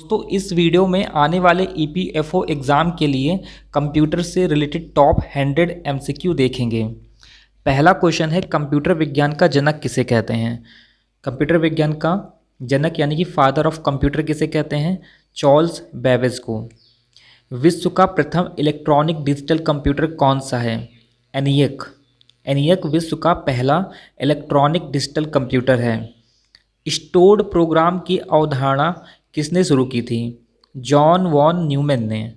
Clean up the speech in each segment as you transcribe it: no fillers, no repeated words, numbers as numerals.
दोस्तों इस वीडियो में आने वाले ईपीएफओ एग्ज़ाम के लिए कंप्यूटर से रिलेटेड टॉप 100 एमसीक्यू देखेंगे। पहला क्वेश्चन है, कंप्यूटर विज्ञान का जनक किसे कहते हैं? कंप्यूटर विज्ञान का जनक यानी कि फादर ऑफ कंप्यूटर किसे कहते हैं? चार्ल्स बेबेज को। विश्व का प्रथम इलेक्ट्रॉनिक डिजिटल कंप्यूटर कौन सा है? एनियक। एनियक विश्व का पहला इलेक्ट्रॉनिक डिजिटल कंप्यूटर है। स्टोर्ड प्रोग्राम की अवधारणा किसने शुरू की थी? जॉन वॉन न्यूमैन ने।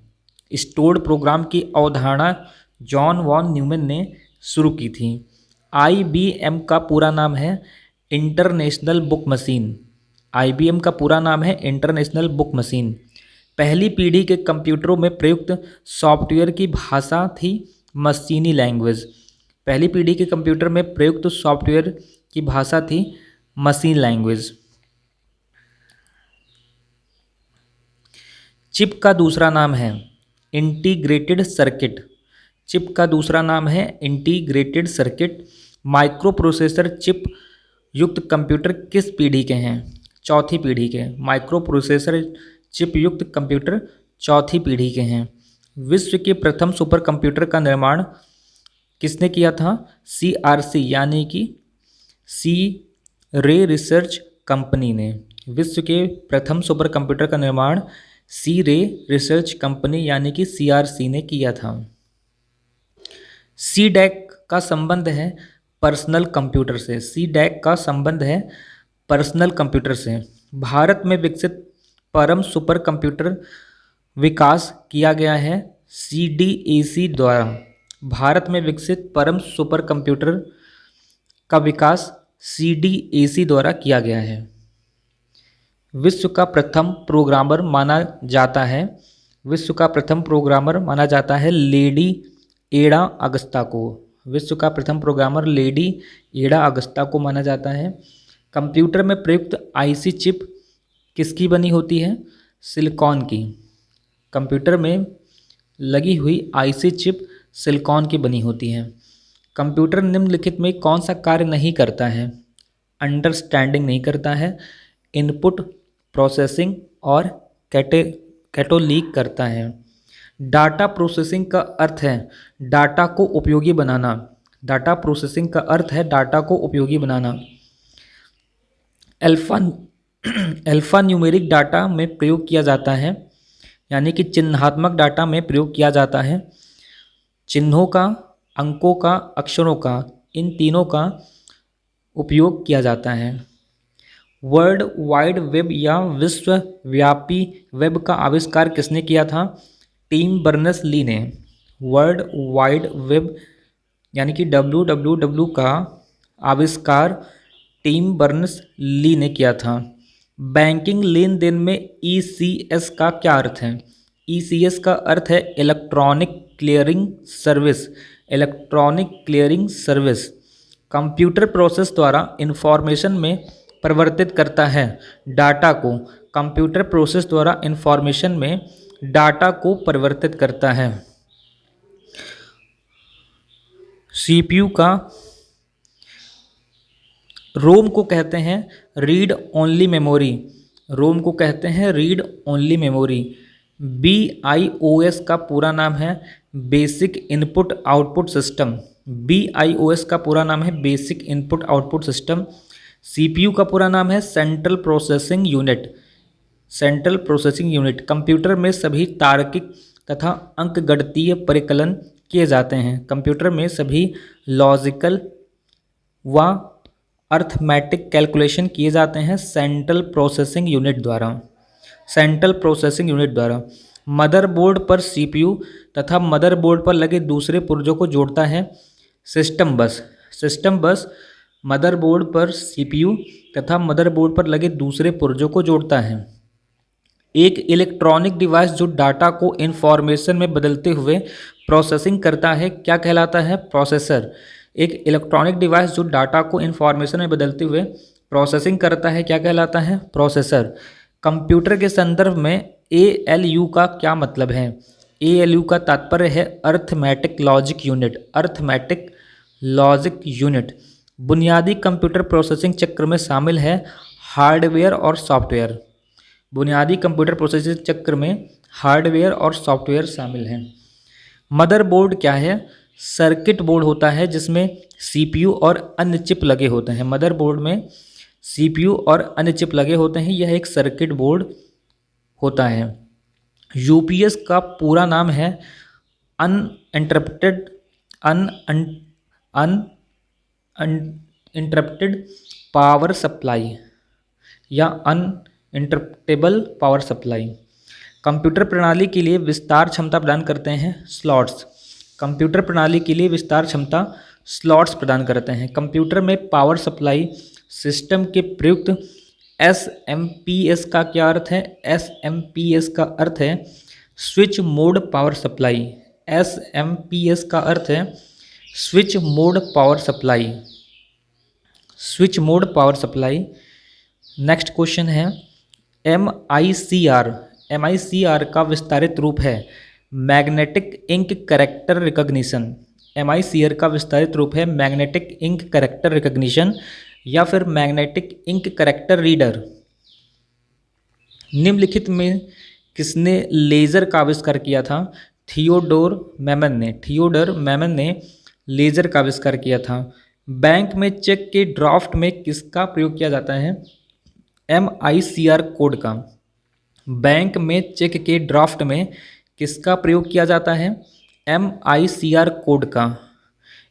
स्टोर्ड प्रोग्राम की अवधारणा जॉन वॉन न्यूमैन ने शुरू की थी। IBM का पूरा नाम है इंटरनेशनल बुक मशीन। IBM का पूरा नाम है इंटरनेशनल बुक मशीन। पहली पीढ़ी के कंप्यूटरों में प्रयुक्त सॉफ्टवेयर की भाषा थी मशीनी लैंग्वेज। पहली पीढ़ी के कंप्यूटर में प्रयुक्त सॉफ्टवेयर की भाषा थी मशीन लैंग्वेज। चिप का दूसरा नाम है इंटीग्रेटेड सर्किट। चिप का दूसरा नाम है integrated circuit. Micro processor chip युक्त कंप्यूटर किस पीढ़ी के हैं? चौथी पीढ़ी के। माइक्रो प्रोसेसर चिप युक्त कंप्यूटर चौथी पीढ़ी के हैं। विश्व के प्रथम सुपर कंप्यूटर का निर्माण किसने किया था? CRC यानी कि सी रे रिसर्च कंपनी ने। विश्व के प्रथम सुपर कंप्यूटर का निर्माण सी रे रिसर्च कंपनी यानी कि CRC ने किया था। CDAC का संबंध है पर्सनल कंप्यूटर से। CDAC का संबंध है पर्सनल कंप्यूटर से। भारत में विकसित परम सुपर कंप्यूटर विकास किया गया है CDAC द्वारा। भारत में विकसित परम सुपर कंप्यूटर का विकास CDAC द्वारा किया गया है। विश्व का प्रथम प्रोग्रामर माना जाता है लेडी एडा अगस्ता को। विश्व का प्रथम प्रोग्रामर लेडी एडा अगस्ता को माना जाता है। कंप्यूटर में प्रयुक्त IC चिप किसकी बनी होती है? सिलिकॉन की। कंप्यूटर में लगी हुई IC चिप सिलिकॉन की बनी होती है। कंप्यूटर निम्नलिखित में कौन सा कार्य नहीं करता है? अंडरस्टैंडिंग नहीं करता है, इनपुट प्रोसेसिंग और कैटोलीक करता है। डाटा प्रोसेसिंग का अर्थ है डाटा को उपयोगी बनाना। डाटा प्रोसेसिंग का अर्थ है डाटा को उपयोगी बनाना। अल्फा न्यूमेरिक डाटा में प्रयोग किया जाता है यानी कि चिन्हात्मक डाटा में प्रयोग किया जाता है। चिन्हों का, अंकों का, अक्षरों का, इन तीनों का उपयोग किया जाता है। वर्ल्ड वाइड वेब या विश्वव्यापी वेब का आविष्कार किसने किया था? टिम बर्नर्स-ली ने। वर्ल्ड वाइड वेब यानी कि WWW का आविष्कार टिम बर्नर्स-ली ने किया था। बैंकिंग लेन देन में ECS का क्या अर्थ है? ECS का अर्थ है electronic clearing service. Electronic clearing service computer process द्वारा इंफॉर्मेशन में परिवर्तित करता है डाटा को। कंप्यूटर प्रोसेस द्वारा इंफॉर्मेशन में डाटा को परिवर्तित करता है। CPU का रोम को कहते हैं रीड ओनली मेमोरी। रोम को कहते हैं रीड ओनली मेमोरी। BIOS का पूरा नाम है basic input output system. BIOS का पूरा नाम है basic input output system. CPU का पूरा नाम है central processing unit. Central processing unit. Computer में सभी तार्किक तथा अंकगणितीय परिकलन किए जाते हैं। कंप्यूटर में सभी लॉजिकल व अर्थमेटिक कैलकुलेशन किए जाते हैं सेंट्रल प्रोसेसिंग यूनिट द्वारा। सेंट्रल प्रोसेसिंग यूनिट द्वारा। मदरबोर्ड पर CPU तथा मदरबोर्ड पर लगे दूसरे पुर्जों को जोड़ता है सिस्टम बस। सिस्टम बस मदरबोर्ड पर CPU तथा मदरबोर्ड पर लगे दूसरे पुर्जों को जोड़ता है। एक इलेक्ट्रॉनिक डिवाइस जो डाटा को इंफॉर्मेशन में बदलते हुए प्रोसेसिंग करता है क्या कहलाता है? प्रोसेसर। एक इलेक्ट्रॉनिक डिवाइस जो डाटा को इंफॉर्मेशन में बदलते हुए प्रोसेसिंग करता है क्या कहलाता है? प्रोसेसर। कंप्यूटर के संदर्भ में ALU का क्या मतलब है? ALU का तात्पर्य है arithmetic logic unit. Arithmetic logic unit. बुनियादी कंप्यूटर प्रोसेसिंग चक्र में शामिल है हार्डवेयर और सॉफ्टवेयर। बुनियादी कंप्यूटर प्रोसेसिंग चक्र में हार्डवेयर और सॉफ्टवेयर शामिल हैं। मदरबोर्ड क्या है? सर्किट बोर्ड होता है जिसमें सीपीयू और अन्य चिप लगे होते हैं। मदरबोर्ड में सीपीयू और अन्य चिप लगे होते हैं, यह एक सर्किट बोर्ड होता है। यूपीएस का पूरा नाम है अनइंटरप्टेड अनइंटरप्टेड पावर सप्लाई या अनइंटरप्टेबल पावर सप्लाई। कंप्यूटर प्रणाली के लिए विस्तार क्षमता प्रदान करते हैं स्लॉट्स। कंप्यूटर प्रणाली के लिए विस्तार क्षमता स्लॉट्स प्रदान करते हैं। कंप्यूटर में पावर सप्लाई सिस्टम के प्रयुक्त एसएमपीएस का क्या अर्थ है? एसएमपीएस का अर्थ है switch mode power supply. SMPS का अर्थ है switch mode power supply. Switch mode power supply. Next question है MICR। MICR का विस्तारित रूप है magnetic ink character recognition. MICR का विस्तारित रूप है मैग्नेटिक इंक कैरेक्टर रिकॉग्निशन या फिर मैग्नेटिक इंक कैरेक्टर रीडर। निम्नलिखित में किसने लेज़र का आविष्कार किया था? थियोडोर मैमन ने लेज़र का आविष्कार किया था। बैंक में चेक के ड्राफ्ट में किसका प्रयोग किया जाता है? MICR कोड का। बैंक में चेक के ड्राफ्ट में किसका प्रयोग किया जाता है? MICR कोड का।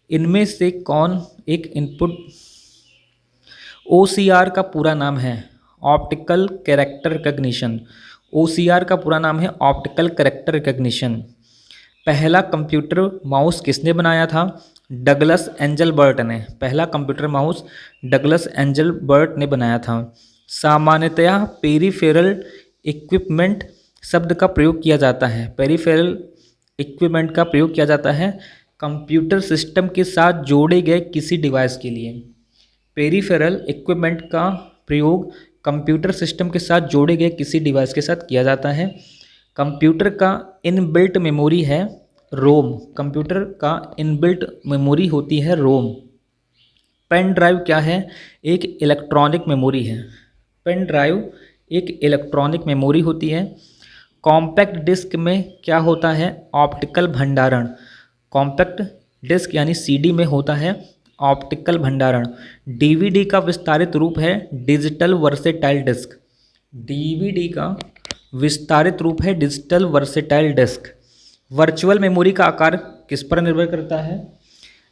इनमें से कौन एक इनपुट? OCR का पूरा नाम है ऑप्टिकल कैरेक्टर रिकॉग्निशन। OCR का पूरा नाम है ऑप्टिकल कैरेक्टर रिकॉग्निशन। पहला कंप्यूटर माउस किसने बनाया था? डगलस एंजलबर्ट ने। पहला कंप्यूटर माउस डगलस एंजलबर्ट ने बनाया था। सामान्यतया पेरिफेरल इक्विपमेंट शब्द का प्रयोग किया जाता है। पेरिफेरल इक्विपमेंट का प्रयोग किया जाता है कंप्यूटर सिस्टम के साथ जोड़े गए किसी डिवाइस के लिए। पेरिफेरल इक्विपमेंट का प्रयोग कंप्यूटर सिस्टम के साथ जोड़े गए किसी डिवाइस के साथ किया जाता है। कंप्यूटर का इनबिल्ट मेमोरी है रोम। कंप्यूटर का इनबिल्ट मेमोरी होती है रोम। पेन ड्राइव क्या है? एक इलेक्ट्रॉनिक मेमोरी है। पेन ड्राइव एक इलेक्ट्रॉनिक मेमोरी होती है। कॉम्पैक्ट डिस्क में क्या होता है? ऑप्टिकल भंडारण। कॉम्पैक्ट डिस्क यानी CD में होता है ऑप्टिकल भंडारण। DVD का विस्तारित रूप है डिजिटल वर्सेटाइल डिस्क। DVD का विस्तारित रूप है digital versatile disc. Virtual memory का आकार किस पर निर्भर करता है?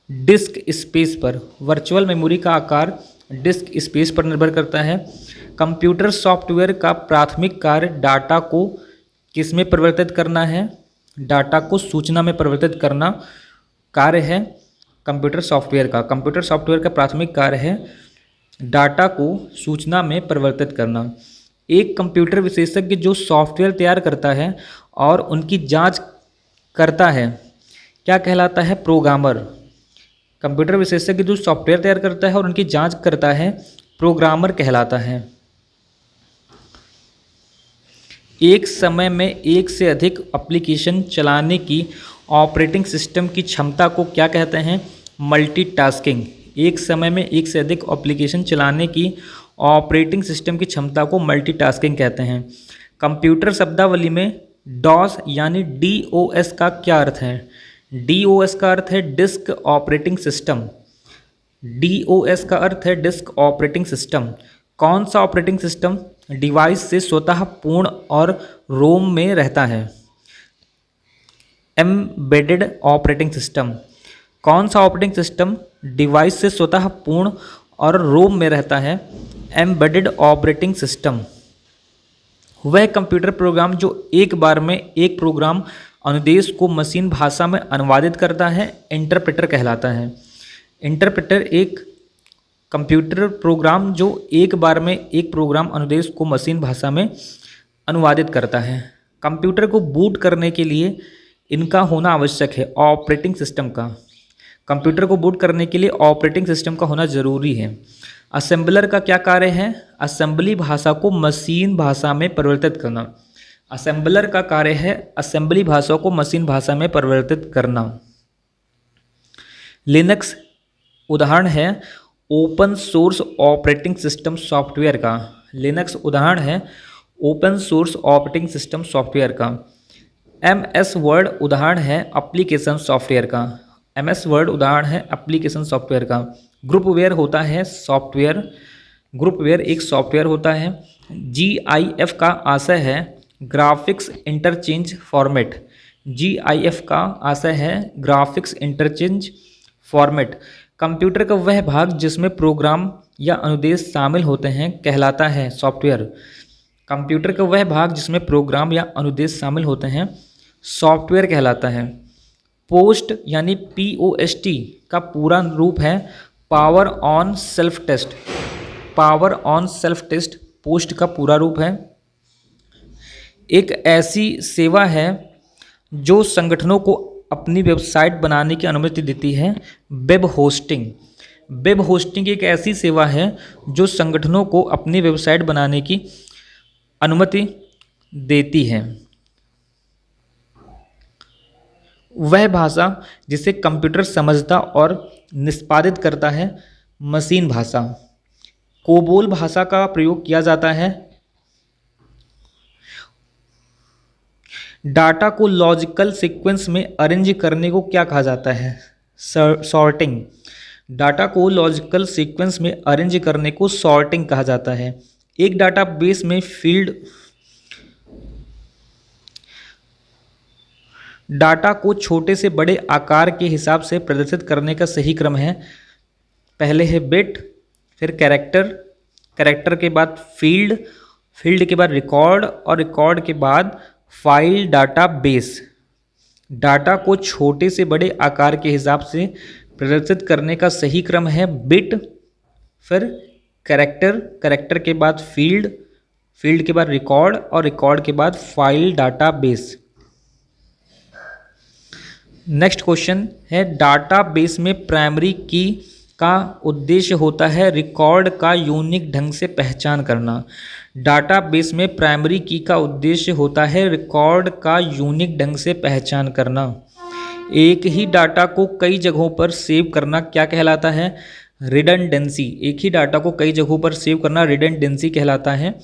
डिस्क स्पेस पर। वर्चुअल मेमोरी का आकार डिस्क स्पेस पर निर्भर करता है। कंप्यूटर सॉफ्टवेयर का प्राथमिक कार्य डाटा को किस में परिवर्तित करना है? डाटा को सूचना में परिवर्तित करना कार्य है कंप्यूटर सॉफ्टवेयर का। कंप्यूटर सॉफ्टवेयर का प्राथमिक कार्य है डाटा को सूचना में परिवर्तित करना। एक कंप्यूटर विशेषज्ञ जो सॉफ्टवेयर तैयार करता है और उनकी जांच करता है क्या कहलाता है? प्रोग्रामर। कंप्यूटर विशेषज्ञ जो सॉफ्टवेयर तैयार करता है और उनकी जांच करता है प्रोग्रामर कहलाता है। एक समय में एक से अधिक एप्लीकेशन चलाने की ऑपरेटिंग सिस्टम की क्षमता को क्या कहते हैं? मल्टीटास्किंग। एक समय में एक से अधिक एप्लीकेशन चलाने की ऑपरेटिंग सिस्टम की क्षमता को मल्टीटास्किंग कहते हैं। कंप्यूटर शब्दावली में DOS यानी DOS का क्या अर्थ है? DOS का अर्थ है डिस्क ऑपरेटिंग सिस्टम। DOS का अर्थ है डिस्क ऑपरेटिंग सिस्टम। कौन सा ऑपरेटिंग सिस्टम डिवाइस से स्वतः पूर्ण और रोम में रहता है? Embedded operating system. कौन सा ऑपरेटिंग सिस्टम डिवाइस से स्वतः पूर्ण और रोम में रहता है? Embedded operating system. वह कंप्यूटर प्रोग्राम जो एक बार में एक प्रोग्राम अनुदेश को मशीन भाषा में अनुवादित करता है इंटरप्रेटर कहलाता है। इंटरप्रेटर एक कंप्यूटर प्रोग्राम जो एक बार में एक प्रोग्राम अनुदेश को मशीन भाषा में अनुवादित करता है। कंप्यूटर को बूट करने के लिए इनका होना आवश्यक है ऑपरेटिंग सिस्टम का। कंप्यूटर को बूट करने के लिए ऑपरेटिंग सिस्टम का होना जरूरी है। असेंबलर का क्या कार्य है? असेंबली भाषा को मशीन भाषा में परिवर्तित करना। असेंबलर का कार्य है असेंबली भाषा को मशीन भाषा में परिवर्तित करना। लिनक्स उदाहरण है open source operating system software का। लिनक्स उदाहरण है open source operating system software का। MS वर्ड उदाहरण है एप्लीकेशन सॉफ्टवेयर का। MS वर्ड उदाहरण है एप्लीकेशन सॉफ्टवेयर का। ग्रुपवेयर होता है सॉफ्टवेयर, ग्रुपवेयर एक सॉफ्टवेयर होता है। GIF का आशय है ग्राफिक्स इंटरचेंज फॉर्मेट। GIF का आशय है ग्राफिक्स इंटरचेंज फॉर्मेट। कंप्यूटर का वह भाग जिसमें प्रोग्राम या अनुदेश शामिल होते हैं कहलाता है सॉफ्टवेयर। कंप्यूटर का वह भाग जिसमें प्रोग्राम या अनुदेश शामिल होते हैं सॉफ्टवेयर कहलाता है। पोस्ट यानी POST का पूरा रूप है power on self test. Power on self test POST का पूरा रूप है। एक ऐसी सेवा है जो संगठनों को अपनी वेबसाइट बनाने की अनुमति देती है, वेब होस्टिंग। वेब होस्टिंग एक ऐसी सेवा है जो संगठनों को अपनी वेबसाइट बनाने की अनुमति देती है। वह भाषा जिसे कंप्यूटर समझता और निष्पादित करता है मशीन भाषा। कोबोल भाषा का प्रयोग किया जाता है। डाटा को लॉजिकल सीक्वेंस में अरेंज करने को क्या कहा जाता है? सॉर्टिंग। डाटा को लॉजिकल सीक्वेंस में अरेंज करने को सॉर्टिंग कहा जाता है। एक डाटाबेस में फील्ड डाटा को छोटे से बड़े आकार के हिसाब से प्रदर्शित करने का सही क्रम है, पहले है बिट, फिर कैरेक्टर, कैरेक्टर के बाद फील्ड, फील्ड के बाद रिकॉर्ड और रिकॉर्ड के बाद फाइल डाटाबेस। डाटा को छोटे से बड़े आकार के हिसाब से प्रदर्शित करने का सही क्रम है बिट, फिर कैरेक्टर, कैरेक्टर के बाद फील्ड, फील्ड के बाद रिकॉर्ड और रिकॉर्ड के बाद फाइल डाटाबेस। नेक्स्ट क्वेश्चन है डाटाबेस में प्राइमरी की का उद्देश्य होता है रिकॉर्ड का यूनिक ढंग से पहचान करना। डाटाबेस में प्राइमरी की का उद्देश्य होता है रिकॉर्ड का यूनिक ढंग से पहचान करना। एक ही डाटा को कई जगहों पर सेव करना क्या कहलाता है? रिडंडेंसी। एक ही डाटा को कई जगहों पर सेव करना रिडंडेंसी कहलाता है।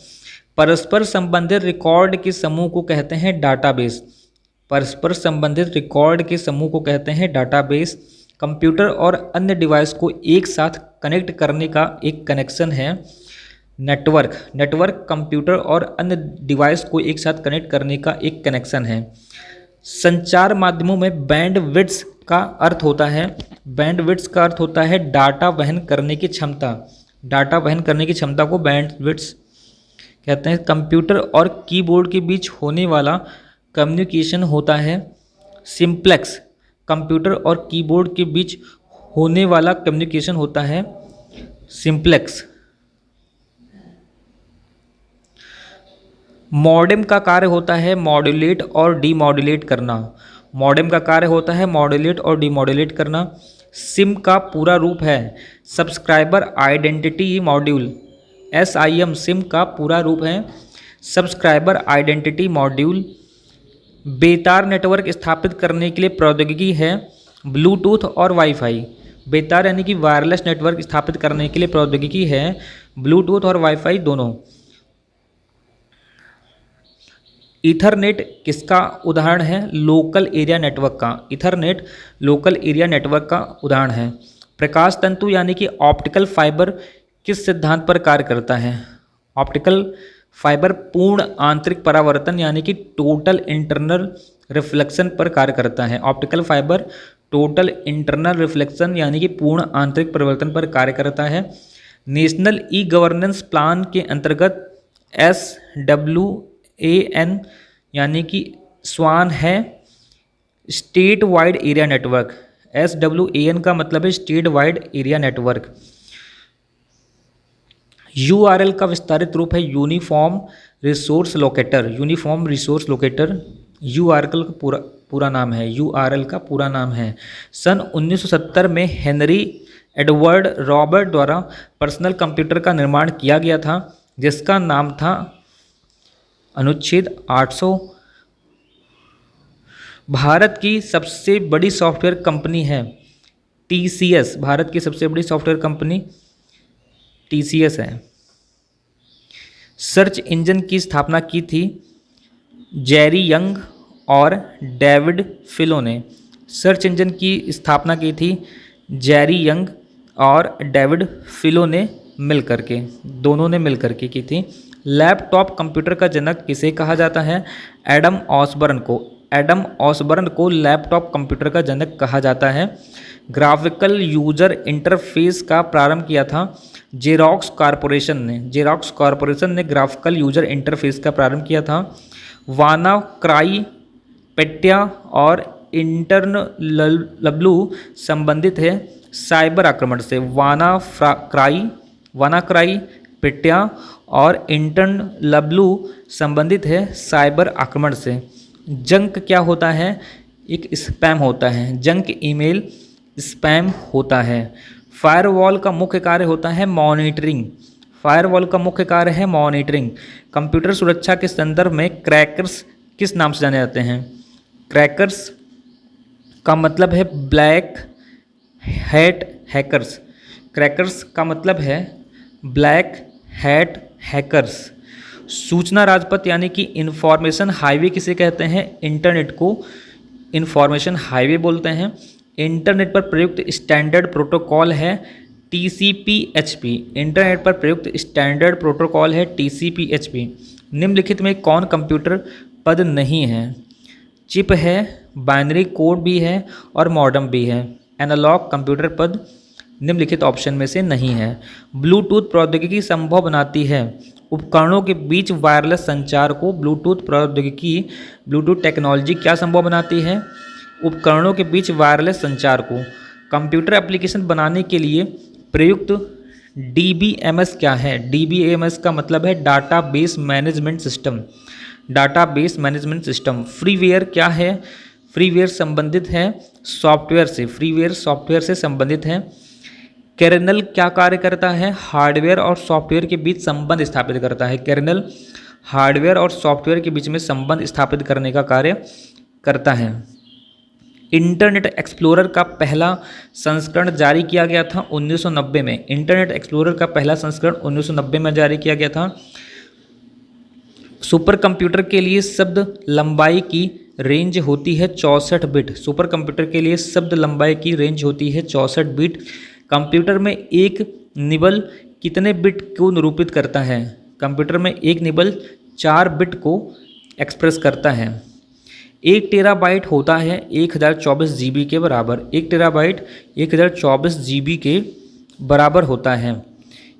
परस्पर संबंधित रिकॉर्ड के समूह को कहते हैं डाटाबेस। परस्पर संबंधित रिकॉर्ड के समूह को कहते हैं डाटाबेस। कंप्यूटर और अन्य डिवाइस को एक साथ कनेक्ट करने का एक कनेक्शन है नेटवर्क। नेटवर्क कंप्यूटर और अन्य डिवाइस को एक साथ कनेक्ट करने का एक कनेक्शन है। संचार माध्यमों में बैंडविड्थ का अर्थ होता है, बैंडविड्थ का अर्थ होता है डाटा वहन करने की क्षमता। डाटा वहन करने की क्षमता को बैंडविड्थ कहते हैं। कंप्यूटर और कीबोर्ड के बीच होने वाला कम्युनिकेशन होता है सिंप्लेक्स। कंप्यूटर और कीबोर्ड के बीच होने वाला कम्युनिकेशन होता है सिंप्लेक्स। मॉडेम का कार्य होता है मॉड्यूलेट और डीमॉड्यूलेट करना। मॉडेम का कार्य होता है मॉड्यूलेट और डीमॉड्यूलेट करना। सिम का पूरा रूप है subscriber identity module. SIM SIM का पूरा रूप है सब्सक्राइबर आइडेंटिटी मॉड्यूल। बेतार नेटवर्क स्थापित करने के लिए प्रौद्योगिकी है ब्लूटूथ और वाईफाई। बेतार यानी कि वायरलेस नेटवर्क स्थापित करने के लिए प्रौद्योगिकी है ब्लूटूथ और वाईफाई दोनों। ईथरनेट किसका उदाहरण है? लोकल एरिया नेटवर्क का। ईथरनेट लोकल एरिया नेटवर्क का उदाहरण है। प्रकाश तंतु यानी कि ऑप्टिकल फाइबर किस सिद्धांत पर कार्य करता है? ऑप्टिकल फाइबर पूर्ण आंतरिक परावर्तन यानी कि टोटल इंटरनल रिफ्लेक्शन पर कार्य करता है। Optical fibre total internal reflection यानी कि पूर्ण आंतरिक परिवर्तन पर कार्य करता है। नेशनल ई गवर्नेंस प्लान के अंतर्गत SWAN यानी कि स्वान है state wide area network. SWAN का मतलब है state wide area network. URL का विस्तारित रूप है uniform resource locator. Uniform resource locator URL का पूरा नाम है। URL का पूरा नाम है। सन 1970 में हेनरी एडवर्ड रॉबर्ट द्वारा पर्सनल कंप्यूटर का निर्माण किया गया था जिसका नाम था अनुच्छेद 800। भारत की सबसे बड़ी सॉफ्टवेयर कंपनी है TCS। भारत की सबसे बड़ी सॉफ्टवेयर कंपनी TCS है। सर्च इंजन की स्थापना की थी जेरी यंग और डेविड फिलो ने। सर्च इंजन की स्थापना की थी जेरी यंग और डेविड फिलो ने मिलकर के, दोनों ने मिलकर के की थी। लैपटॉप कंप्यूटर का जनक किसे कहा जाता है? एडम ऑसबर्न को। एडम ऑसबर्न को लैपटॉप कंप्यूटर का जनक कहा जाता है। ग्राफिकल यूजर इंटरफेस का प्रारंभ किया था जेरॉक्स कॉरपोरेशन ने। जेरॉक्स कॉरपोरेशन ने ग्राफिकल यूजर इंटरफेस का प्रारंभ किया था। वाना क्राई पेट्या और इंटरनलब्लू संबंधित है साइबर आक्रमण से। वाना क्राई पेट्या और इंटरनलब्लू संबंधित है साइबर आक्रमण से। जंक क्या होता है? एक स्पैम होता है। जंक ईमेल स्पैम होता है। फायरवॉल का मुख्य कार्य होता है मॉनिटरिंग। फायरवॉल का मुख्य कार्य है मॉनिटरिंग। कंप्यूटर सुरक्षा के संदर्भ में क्रैकर्स किस नाम से जाने जाते हैं? क्रैकर्स का मतलब है ब्लैक हैट हैकर्स। क्रैकर्स का मतलब है ब्लैक हैट हैकर्स। सूचना राजपथ यानी कि इंफॉर्मेशन हाईवे किसे कहते हैं? इंटरनेट को इंफॉर्मेशन हाईवे बोलते हैं। इंटरनेट पर प्रयुक्त स्टैंडर्ड प्रोटोकॉल है TCP/HP। इंटरनेट पर प्रयुक्त स्टैंडर्ड प्रोटोकॉल है TCP/HP। निम्नलिखित में कौन कंप्यूटर पद नहीं है? चिप है, बाइनरी कोड भी है और मॉडम भी है। एनालॉग कंप्यूटर पद निम्नलिखित ऑप्शन में से नहीं है। ब्लूटूथ प्रौद्योगिकी संभव बनाती है उपकरणों के बीच वायरलेस संचार को। ब्लूटूथ टेक्नोलॉजी क्या संभव बनाती है? उपकरणों के बीच वायरलेस संचार को। कंप्यूटर एप्लीकेशन बनाने के लिए प्रयुक्त DBMS क्या है? DBMS का मतलब है database management system. Database management system. Freeware क्या है? फ्रीवेयर संबंधित है सॉफ्टवेयर से। फ्रीवेयर सॉफ्टवेयर से संबंधित है। कर्नेल क्या कार्य करता है? हार्डवेयर और सॉफ्टवेयर के बीच संबंध स्थापित करता है। कर्नेल हार्डवेयर और सॉफ्टवेयर के बीच में संबंध स्थापित करने का कार्य करता है। इंटरनेट एक्सप्लोरर का पहला संस्करण जारी किया गया था 1990 में। इंटरनेट एक्सप्लोरर का पहला संस्करण 1990 में जारी किया गया था। सुपर कंप्यूटर के लिए शब्द लंबाई की रेंज होती है 64 बिट। सुपर कंप्यूटर के लिए शब्द लंबाई की रेंज होती है 64 बिट। कंप्यूटर में एक निबल कितने बिट को निरूपित करता है? कंप्यूटर में एक निबल 4 बिट को एक्सप्रेस करता है। 1 टेराबाइट होता है 1024 GB के बराबर। 1 टेराबाइट 1024 GB के बराबर होता है।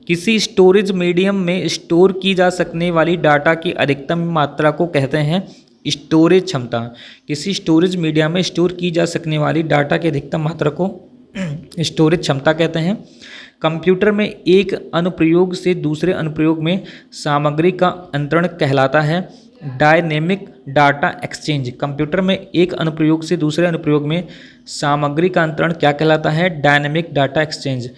किसी स्टोरेज मीडियम में स्टोर की जा सकने वाली डाटा की अधिकतम मात्रा को कहते हैं स्टोरेज क्षमता। किसी स्टोरेज मीडिया में स्टोर की जा सकने वाली डाटा की अधिकतम मात्रा को स्टोरेज क्षमता कहते हैं। कंप्यूटर में एक अनुप्रयोग से दूसरे अनुप्रयोग में सामग्री का अंतरण कहलाता है डायनेमिक डाटा एक्सचेंज। कंप्यूटर में एक अनुप्रयोग से दूसरे अनुप्रयोग में सामग्री का अंतरण क्या कहलाता है? Dynamic data exchange.